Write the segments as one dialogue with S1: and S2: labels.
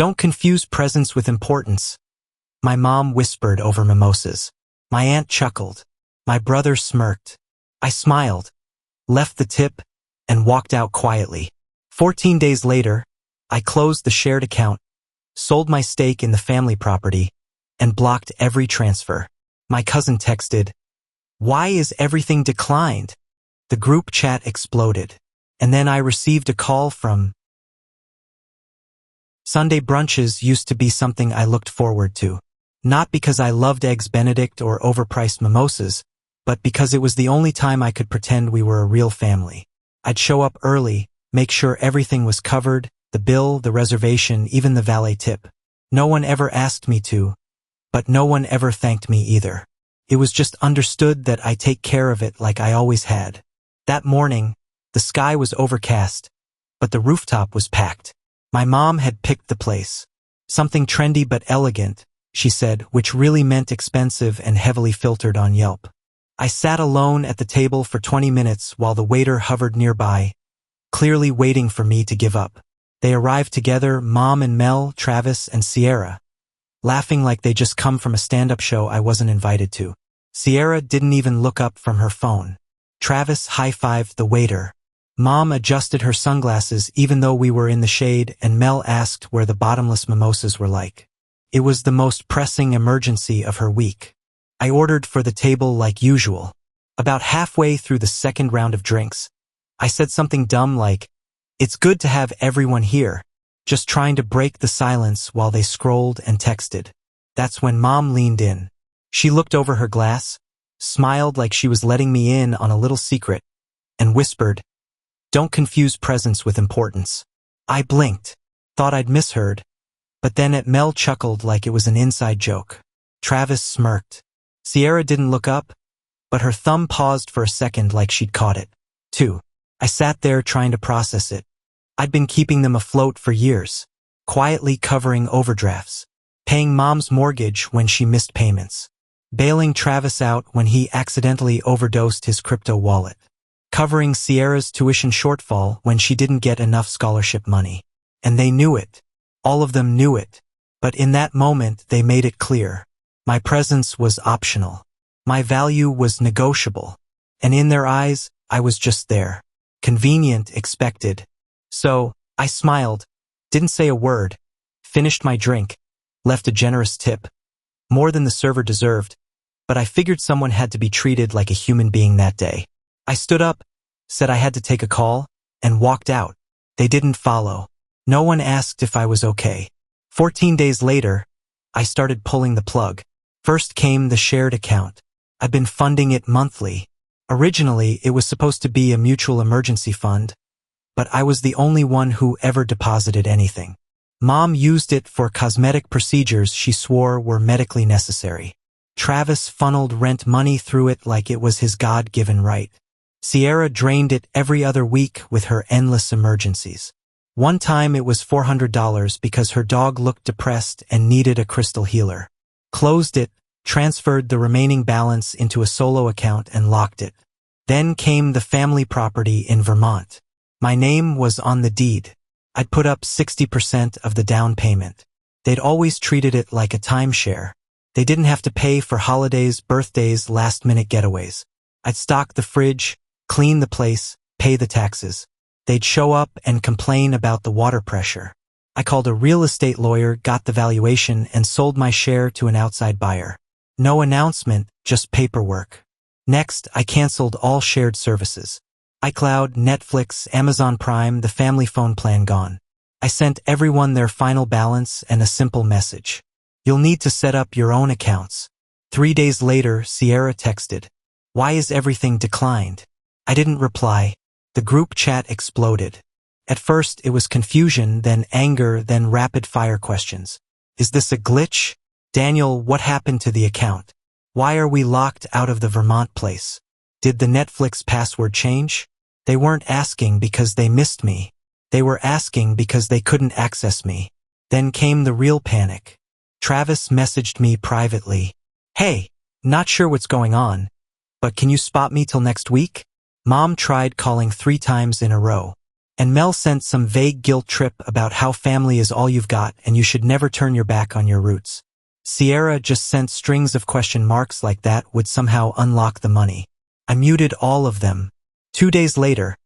S1: Don't confuse presence with importance. My mom whispered over mimosas. My aunt chuckled. My brother smirked. I smiled, left the tip, and walked out quietly. 14 days later, I closed the shared account, sold my stake in the family property, and blocked every transfer. My cousin texted, "Why is everything declined?" The group chat exploded. And then I received a call from Sunday brunches used to be something I looked forward to. Not because I loved Eggs Benedict or overpriced mimosas, but because it was the only time I could pretend we were a real family. I'd show up early, make sure everything was covered, the bill, the reservation, even the valet tip. No one ever asked me to, but no one ever thanked me either. It was just understood that I take care of it like I always had. That morning, the sky was overcast, but the rooftop was packed. My mom had picked the place. Something trendy but elegant, she said, which really meant expensive and heavily filtered on Yelp. I sat alone at the table for 20 minutes while the waiter hovered nearby, clearly waiting for me to give up. They arrived together, Mom and Mel, Travis, and Sierra, laughing like they just come from a stand-up show I wasn't invited to. Sierra didn't even look up from her phone. Travis high-fived the waiter. Mom adjusted her sunglasses even though we were in the shade, and Mel asked where the bottomless mimosas were like. It was the most pressing emergency of her week. I ordered for the table like usual. About halfway through the second round of drinks, I said something dumb like, "It's good to have everyone here," just trying to break the silence while they scrolled and texted. That's when Mom leaned in. She looked over her glass, smiled like she was letting me in on a little secret, and whispered, "Don't confuse presence with importance." I blinked, thought I'd misheard, but then Mel chuckled like it was an inside joke. Travis smirked. Sierra didn't look up, but her thumb paused for a second like she'd caught it. Too. I sat there trying to process it. I'd been keeping them afloat for years, quietly covering overdrafts, paying Mom's mortgage when she missed payments, bailing Travis out when he accidentally overdosed his crypto wallet, covering Sierra's tuition shortfall when she didn't get enough scholarship money. And they knew it. All of them knew it. But in that moment, they made it clear. My presence was optional. My value was negotiable. And in their eyes, I was just there. Convenient, expected. So, I smiled, didn't say a word, finished my drink, left a generous tip. More than the server deserved, but I figured someone had to be treated like a human being that day. I stood up, said I had to take a call, and walked out. They didn't follow. No one asked if I was okay. 14 days later, I started pulling the plug. First came the shared account. I've been funding it monthly. Originally, it was supposed to be a mutual emergency fund, but I was the only one who ever deposited anything. Mom used it for cosmetic procedures she swore were medically necessary. Travis funneled rent money through it like it was his God-given right. Sierra drained it every other week with her endless emergencies. One time it was $400 because her dog looked depressed and needed a crystal healer. Closed it, transferred the remaining balance into a solo account and locked it. Then came the family property in Vermont. My name was on the deed. I'd put up 60% of the down payment. They'd always treated it like a timeshare. They didn't have to pay for holidays, birthdays, last-minute getaways. I'd stock the fridge, clean the place, pay the taxes. They'd show up and complain about the water pressure. I called a real estate lawyer, got the valuation, and sold my share to an outside buyer. No announcement, just paperwork. Next, I canceled all shared services. iCloud, Netflix, Amazon Prime, the family phone plan gone. I sent everyone their final balance and a simple message. You'll need to set up your own accounts. 3 days later, Sierra texted, "Why is everything declined?" I didn't reply. The group chat exploded. At first, it was confusion, then anger, then rapid-fire questions. Is this a glitch? Daniel, what happened to the account? Why are we locked out of the Vermont place? Did the Netflix password change? They weren't asking because they missed me. They were asking because they couldn't access me. Then came the real panic. Travis messaged me privately. "Hey, not sure what's going on, but can you spot me till next week?" Mom tried calling 3 times in a row. And Mel sent some vague guilt trip about how family is all you've got and you should never turn your back on your roots. Sierra just sent strings of question marks like that would somehow unlock the money. I muted all of them. 2 days later,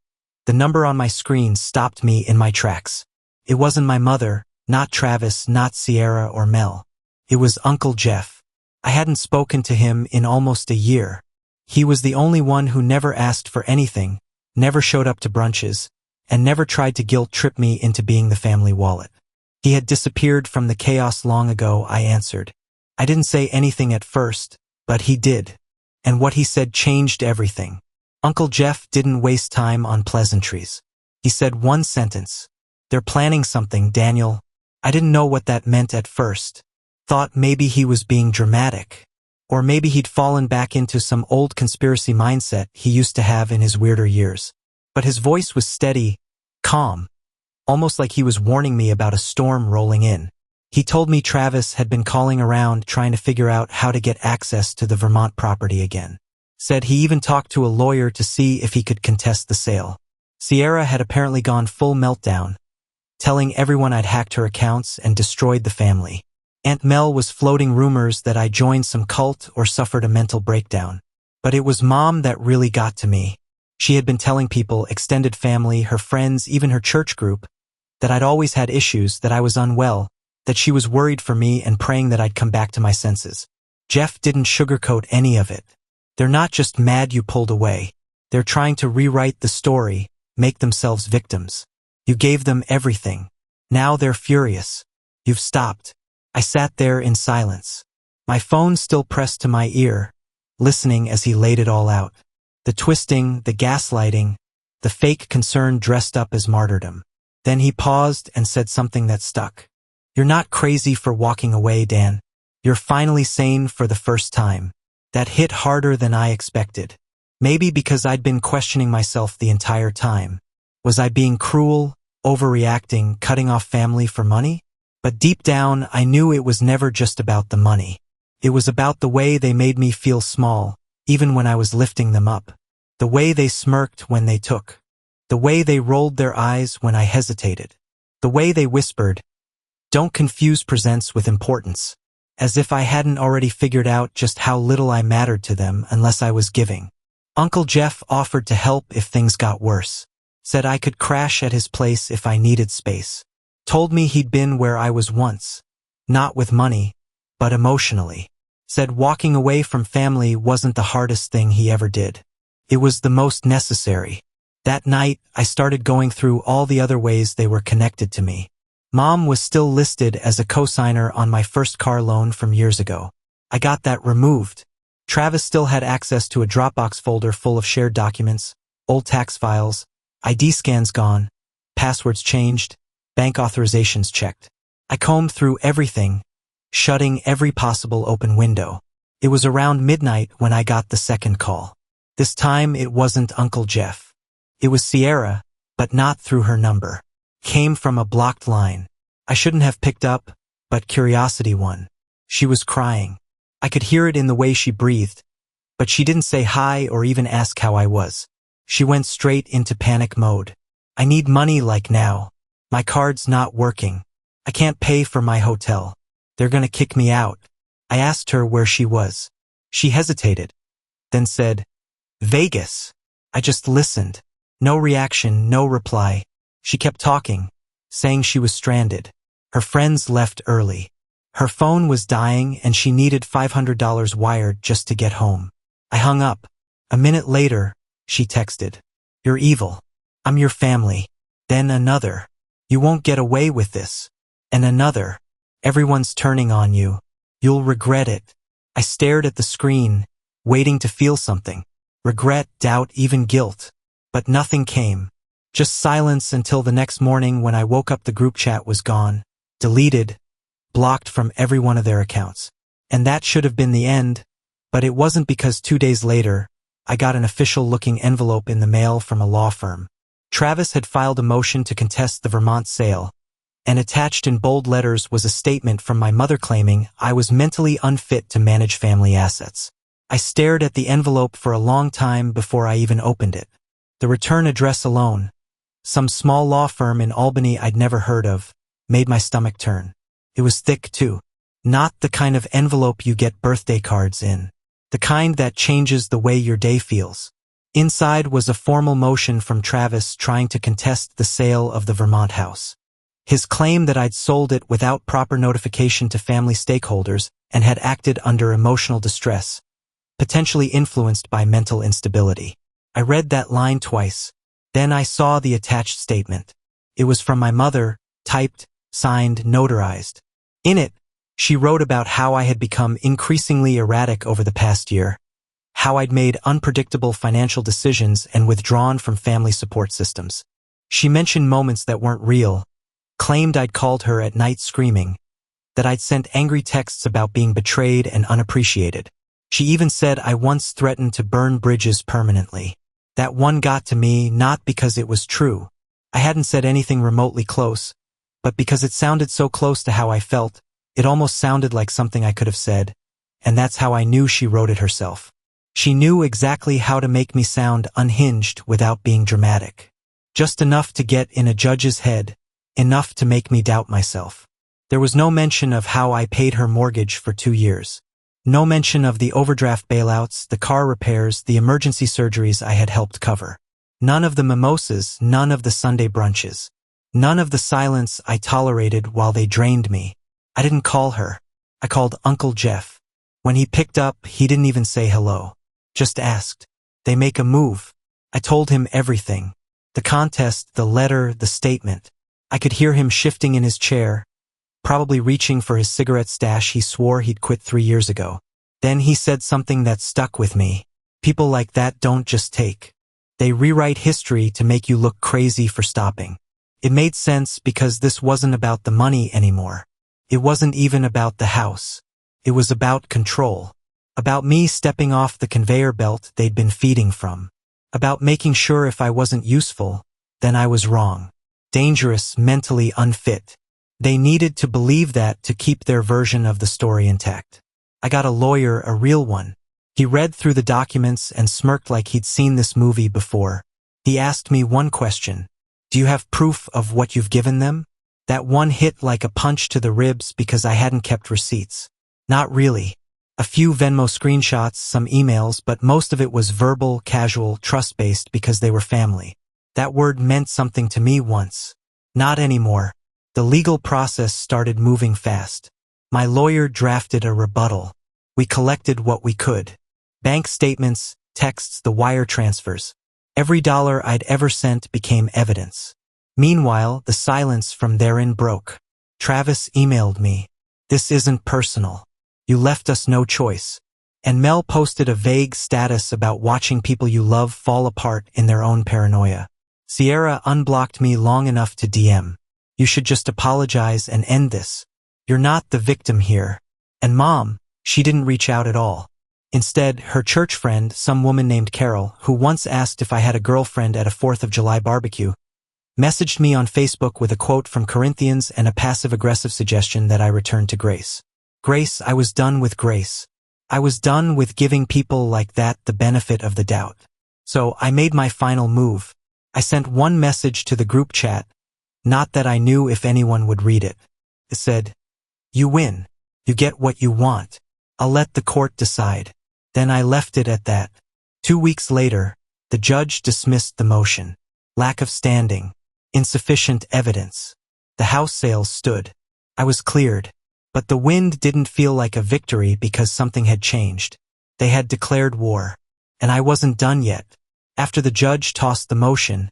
S1: the number on my screen stopped me in my tracks. It wasn't my mother, not Travis, not Sierra or Mel. It was Uncle Jeff. I hadn't spoken to him in almost a year. He was the only one who never asked for anything, never showed up to brunches, and never tried to guilt trip me into being the family wallet. He had disappeared from the chaos long ago, I answered. I didn't say anything at first, but he did. And what he said changed everything. Uncle Jeff didn't waste time on pleasantries. He said one sentence. "They're planning something, Daniel." I didn't know what that meant at first. Thought maybe he was being dramatic. Or maybe he'd fallen back into some old conspiracy mindset he used to have in his weirder years. But his voice was steady, calm, almost like he was warning me about a storm rolling in. He told me Travis had been calling around trying to figure out how to get access to the Vermont property again. Said he even talked to a lawyer to see if he could contest the sale. Sierra had apparently gone full meltdown, telling everyone I'd hacked her accounts and destroyed the family. Aunt Mel was floating rumors that I joined some cult or suffered a mental breakdown. But it was Mom that really got to me. She had been telling people, extended family, her friends, even her church group, that I'd always had issues, that I was unwell, that she was worried for me and praying that I'd come back to my senses. Jeff didn't sugarcoat any of it. They're not just mad you pulled away. They're trying to rewrite the story, make themselves victims. You gave them everything. Now they're furious. You've stopped. I sat there in silence. My phone still pressed to my ear, listening as he laid it all out. The twisting, the gaslighting, the fake concern dressed up as martyrdom. Then he paused and said something that stuck. "You're not crazy for walking away, Dan. You're finally sane for the first time." That hit harder than I expected. Maybe because I'd been questioning myself the entire time. Was I being cruel, overreacting, cutting off family for money? But deep down, I knew it was never just about the money. It was about the way they made me feel small, even when I was lifting them up. The way they smirked when they took. The way they rolled their eyes when I hesitated. The way they whispered, "Don't confuse presents with importance." As if I hadn't already figured out just how little I mattered to them unless I was giving. Uncle Jeff offered to help if things got worse. Said I could crash at his place if I needed space. Told me he'd been where I was once. Not with money, but emotionally. Said walking away from family wasn't the hardest thing he ever did. It was the most necessary. That night, I started going through all the other ways they were connected to me. Mom was still listed as a cosigner on my first car loan from years ago. I got that removed. Travis still had access to a Dropbox folder full of shared documents, old tax files, ID scans gone, passwords changed, bank authorizations checked. I combed through everything, shutting every possible open window. It was around midnight when I got the second call. This time it wasn't Uncle Jeff. It was Sierra, but not through her number. Came from a blocked line. I shouldn't have picked up, but curiosity won. She was crying. I could hear it in the way she breathed, but she didn't say hi or even ask how I was. She went straight into panic mode. "I need money like now. My card's not working. I can't pay for my hotel. They're gonna kick me out." I asked her where she was. She hesitated, then said, "Vegas." I just listened. No reaction, no reply. She kept talking, saying she was stranded. Her friends left early. Her phone was dying and she needed $500 wired just to get home. I hung up. A minute later, she texted, "You're evil. I'm your family." Then another, "You won't get away with this." And another, "Everyone's turning on you. You'll regret it." I stared at the screen, waiting to feel something. Regret, doubt, even guilt. But nothing came. Just silence until the next morning when I woke up. The group chat was gone, deleted, blocked from every one of their accounts. And that should have been the end, but it wasn't, because 2 days later, I got an official-looking envelope in the mail from a law firm. Travis had filed a motion to contest the Vermont sale, and attached in bold letters was a statement from my mother claiming I was mentally unfit to manage family assets. I stared at the envelope for a long time before I even opened it. The return address alone, some small law firm in Albany I'd never heard of, made my stomach turn. It was thick, too. Not the kind of envelope you get birthday cards in. The kind that changes the way your day feels. Inside was a formal motion from Travis trying to contest the sale of the Vermont house. His claim that I'd sold it without proper notification to family stakeholders and had acted under emotional distress, potentially influenced by mental instability. I read that line twice. Then I saw the attached statement. It was from my mother, typed, signed, notarized. In it, she wrote about how I had become increasingly erratic over the past year, how I'd made unpredictable financial decisions and withdrawn from family support systems. She mentioned moments that weren't real, claimed I'd called her at night screaming, that I'd sent angry texts about being betrayed and unappreciated. She even said I once threatened to burn bridges permanently. That one got to me not because it was true. I hadn't said anything remotely close, but because it sounded so close to how I felt, it almost sounded like something I could have said, and that's how I knew she wrote it herself. She knew exactly how to make me sound unhinged without being dramatic. Just enough to get in a judge's head, enough to make me doubt myself. There was no mention of how I paid her mortgage for 2 years. No mention of the overdraft bailouts, the car repairs, the emergency surgeries I had helped cover. None of the mimosas, none of the Sunday brunches. None of the silence I tolerated while they drained me. I didn't call her. I called Uncle Jeff. When he picked up, he didn't even say hello. Just asked. They make a move. I told him everything. The contest, the letter, the statement. I could hear him shifting in his chair, probably reaching for his cigarette stash he swore he'd quit 3 years ago. Then he said something that stuck with me. People like that don't just take. They rewrite history to make you look crazy for stopping. It made sense because this wasn't about the money anymore. It wasn't even about the house. It was about control. About me stepping off the conveyor belt they'd been feeding from. About making sure if I wasn't useful, then I was wrong. Dangerous, mentally unfit. They needed to believe that to keep their version of the story intact. I got a lawyer, a real one. He read through the documents and smirked like he'd seen this movie before. He asked me one question. Do you have proof of what you've given them? That one hit like a punch to the ribs because I hadn't kept receipts. Not really. A few Venmo screenshots, some emails, but most of it was verbal, casual, trust-based because they were family. That word meant something to me once. Not anymore. The legal process started moving fast. My lawyer drafted a rebuttal. We collected what we could. Bank statements, texts, the wire transfers. Every dollar I'd ever sent became evidence. Meanwhile, the silence from therein broke. Travis emailed me. This isn't personal. You left us no choice. And Mel posted a vague status about watching people you love fall apart in their own paranoia. Sierra unblocked me long enough to DM. You should just apologize and end this. You're not the victim here. And Mom, she didn't reach out at all. Instead, her church friend, some woman named Carol, who once asked if I had a girlfriend at a 4th of July barbecue, messaged me on Facebook with a quote from Corinthians and a passive-aggressive suggestion that I return to Grace. Grace, I was done with Grace. I was done with giving people like that the benefit of the doubt. So I made my final move. I sent one message to the group chat, not that I knew if anyone would read it. It said, "You win. You get what you want. I'll let the court decide." Then I left it at that. 2 weeks later, the judge dismissed the motion. Lack of standing. Insufficient evidence. The house sales stood. I was cleared. But the wind didn't feel like a victory because something had changed. They had declared war. And I wasn't done yet. After the judge tossed the motion,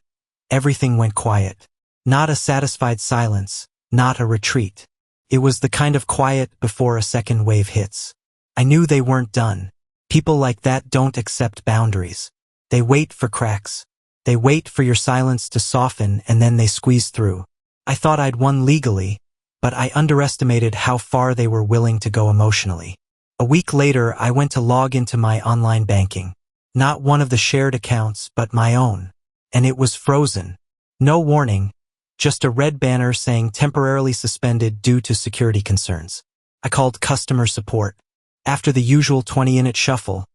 S1: everything went quiet. Not a satisfied silence, not a retreat. It was the kind of quiet before a second wave hits. I knew they weren't done. People like that don't accept boundaries. They wait for cracks. They wait for your silence to soften and then they squeeze through. I thought I'd won legally, but I underestimated how far they were willing to go emotionally. A week later, I went to log into my online banking. Not one of the shared accounts, but my own. And it was frozen. No warning, just a red banner saying temporarily suspended due to security concerns. I called customer support. After the usual 20-minute shuffle,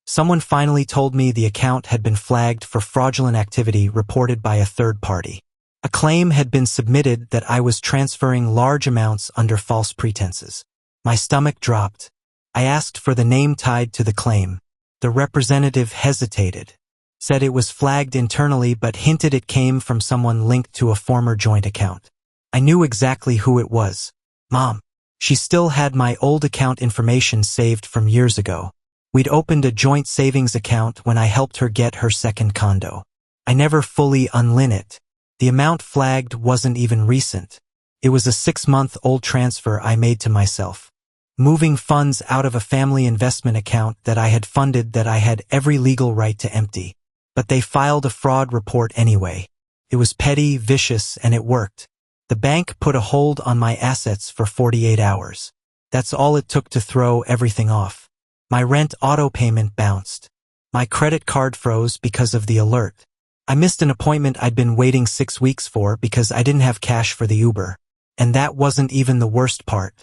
S1: someone finally told me the account had been flagged for fraudulent activity reported by a third party. A claim had been submitted that I was transferring large amounts under false pretenses. My stomach dropped. I asked for the name tied to the claim. The representative hesitated, said it was flagged internally but hinted it came from someone linked to a former joint account. I knew exactly who it was. Mom. She still had my old account information saved from years ago. We'd opened a joint savings account when I helped her get her second condo. I never fully unlit it. The amount flagged wasn't even recent. It was a 6-month-old transfer I made to myself, moving funds out of a family investment account that I had funded that I had every legal right to empty. But they filed a fraud report anyway. It was petty, vicious, and it worked. The bank put a hold on my assets for 48 hours. That's all it took to throw everything off. My rent auto payment bounced. My credit card froze because of the alert. I missed an appointment I'd been waiting 6 weeks for because I didn't have cash for the Uber. And that wasn't even the worst part.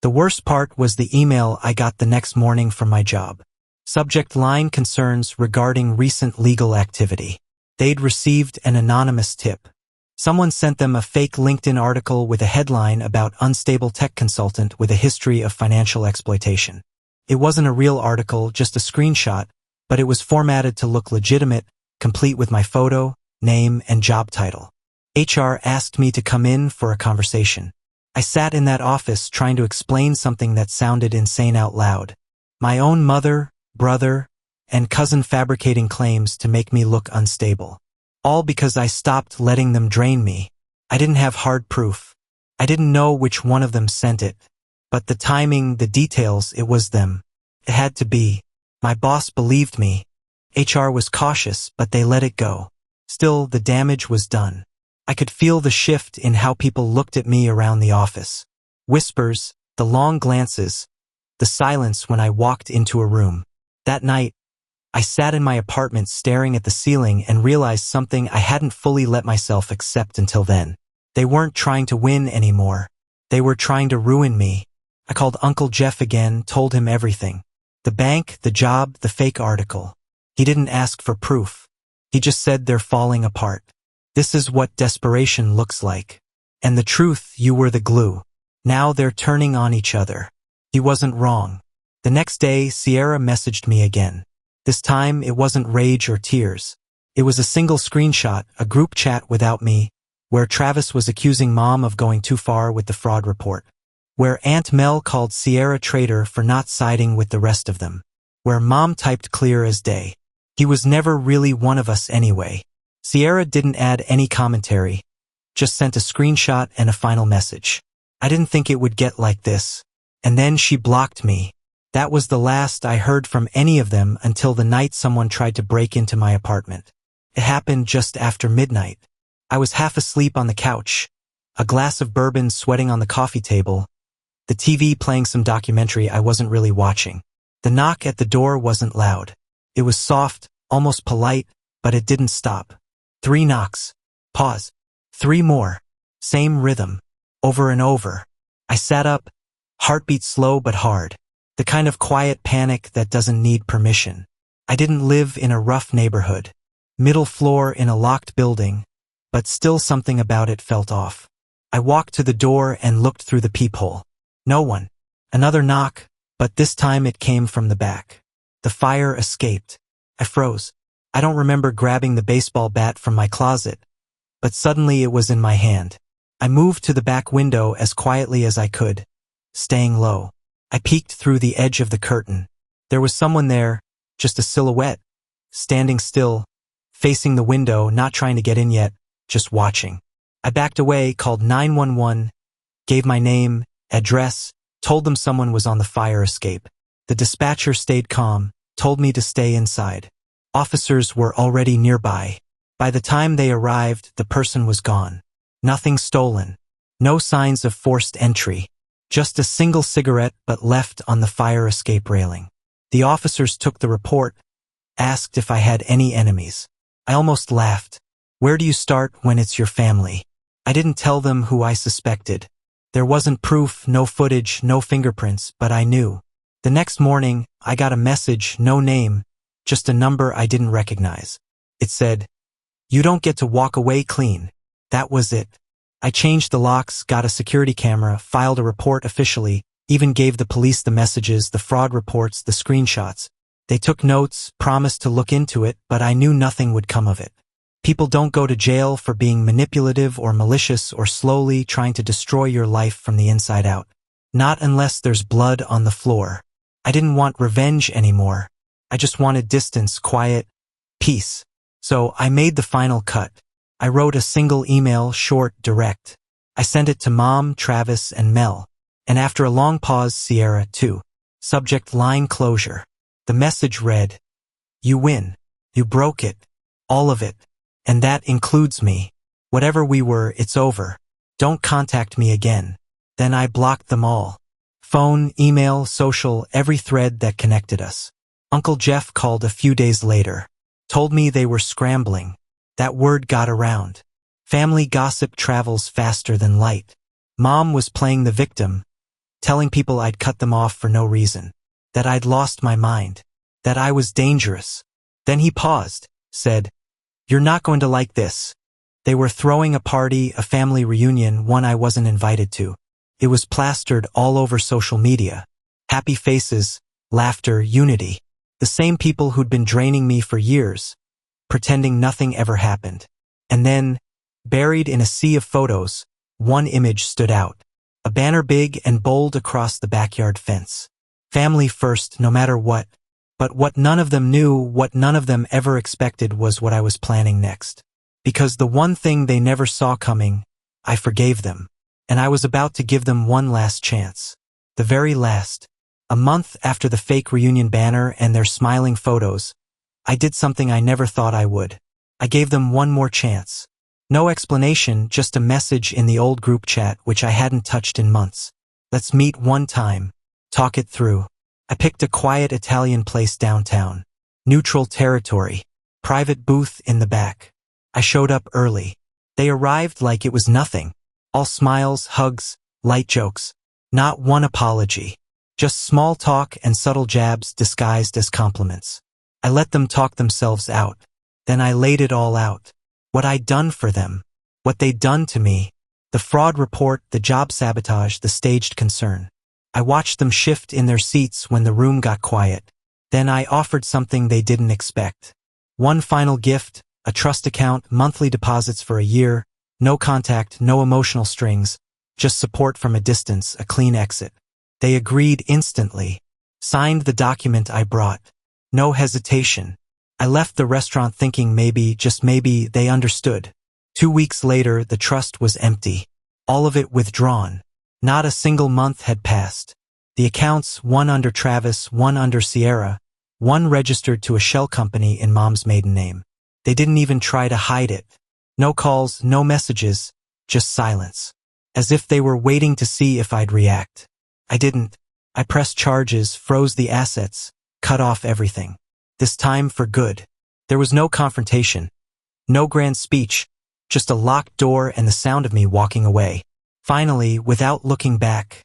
S1: The worst part was the email I got the next morning from my job. Subject line: concerns regarding recent legal activity. They'd received an anonymous tip. Someone sent them a fake LinkedIn article with a headline about unstable tech consultant with a history of financial exploitation. It wasn't a real article, just a screenshot, but it was formatted to look legitimate, complete with my photo, name, and job title. HR asked me to come in for a conversation. I sat in that office trying to explain something that sounded insane out loud. My own mother, brother, and cousin fabricating claims to make me look unstable. All because I stopped letting them drain me. I didn't have hard proof. I didn't know which one of them sent it. But the timing, the details, it was them. It had to be. My boss believed me. HR was cautious, but they let it go. Still, the damage was done. I could feel the shift in how people looked at me around the office. Whispers, the long glances, the silence when I walked into a room. That night, I sat in my apartment staring at the ceiling and realized something I hadn't fully let myself accept until then. They weren't trying to win anymore. They were trying to ruin me. I called Uncle Jeff again, told him everything. The bank, the job, the fake article. He didn't ask for proof. He just said they're falling apart. This is what desperation looks like. And the truth, you were the glue. Now they're turning on each other. He wasn't wrong. The next day, Sierra messaged me again. This time, it wasn't rage or tears. It was a single screenshot, a group chat without me, where Travis was accusing Mom of going too far with the fraud report. Where Aunt Mel called Sierra traitor for not siding with the rest of them. Where Mom typed clear as day. He was never really one of us anyway. Sierra didn't add any commentary, just sent a screenshot and a final message. I didn't think it would get like this. And then she blocked me. That was the last I heard from any of them until the night someone tried to break into my apartment. It happened just after midnight. I was half asleep on the couch, a glass of bourbon sweating on the coffee table, the TV playing some documentary I wasn't really watching. The knock at the door wasn't loud. It was soft, almost polite, but it didn't stop. 3 knocks. Pause. 3 more. Same rhythm. Over and over. I sat up, heartbeat slow but hard. The kind of quiet panic that doesn't need permission. I didn't live in a rough neighborhood. Middle floor in a locked building, but still something about it felt off. I walked to the door and looked through the peephole. No one. Another knock, but this time it came from the back. The fire escaped. I froze. I don't remember grabbing the baseball bat from my closet, but suddenly it was in my hand. I moved to the back window as quietly as I could, staying low. I peeked through the edge of the curtain. There was someone there, just a silhouette, standing still, facing the window, not trying to get in yet, just watching. I backed away, called 911, gave my name, address, told them someone was on the fire escape. The dispatcher stayed calm, told me to stay inside. Officers were already nearby. By the time they arrived, the person was gone. Nothing stolen. No signs of forced entry. Just a single cigarette but left on the fire escape railing. The officers took the report, asked if I had any enemies. I almost laughed. Where do you start when it's your family? I didn't tell them who I suspected. There wasn't proof, no footage, no fingerprints, but I knew. The next morning, I got a message, no name, just a number I didn't recognize. It said, "You don't get to walk away clean." That was it. I changed the locks, got a security camera, filed a report officially, even gave the police the messages, the fraud reports, the screenshots. They took notes, promised to look into it, but I knew nothing would come of it. People don't go to jail for being manipulative or malicious or slowly trying to destroy your life from the inside out. Not unless there's blood on the floor. I didn't want revenge anymore. I just wanted distance, quiet, peace. So I made the final cut. I wrote a single email, short, direct. I sent it to Mom, Travis, and Mel. And after a long pause, Sierra, too. Subject line closure. The message read, "You win. You broke it. All of it. And that includes me. Whatever we were, it's over. Don't contact me again." Then I blocked them all. Phone, email, social, every thread that connected us. Uncle Jeff called a few days later. Told me they were scrambling. That word got around. Family gossip travels faster than light. Mom was playing the victim, telling people I'd cut them off for no reason, that I'd lost my mind, that I was dangerous. Then he paused, said, "You're not going to like this." They were throwing a party, a family reunion, one I wasn't invited to. It was plastered all over social media. Happy faces, laughter, unity. The same people who'd been draining me for years, pretending nothing ever happened. And then, buried in a sea of photos, one image stood out. A banner big and bold across the backyard fence. Family first, no matter what. But what none of them knew, what none of them ever expected, was what I was planning next. Because the one thing they never saw coming, I forgave them. And I was about to give them one last chance. The very last. A month after the fake reunion banner and their smiling photos, I did something I never thought I would. I gave them one more chance. No explanation, just a message in the old group chat which I hadn't touched in months. Let's meet one time. Talk it through. I picked a quiet Italian place downtown. Neutral territory. Private booth in the back. I showed up early. They arrived like it was nothing. All smiles, hugs, light jokes. Not one apology. Just small talk and subtle jabs disguised as compliments. I let them talk themselves out. Then I laid it all out. What I'd done for them. What they'd done to me. The fraud report, the job sabotage, the staged concern. I watched them shift in their seats when the room got quiet. Then I offered something they didn't expect. One final gift, a trust account, monthly deposits for a year, no contact, no emotional strings, just support from a distance, a clean exit. They agreed instantly. Signed the document I brought. No hesitation. I left the restaurant thinking maybe, just maybe, they understood. 2 weeks later, the trust was empty. All of it withdrawn. Not a single month had passed. The accounts, one under Travis, one under Sierra, one registered to a shell company in Mom's maiden name. They didn't even try to hide it. No calls, no messages, just silence. As if they were waiting to see if I'd react. I didn't. I pressed charges, froze the assets, cut off everything. This time for good. There was no confrontation. No grand speech. Just a locked door and the sound of me walking away. Finally, without looking back,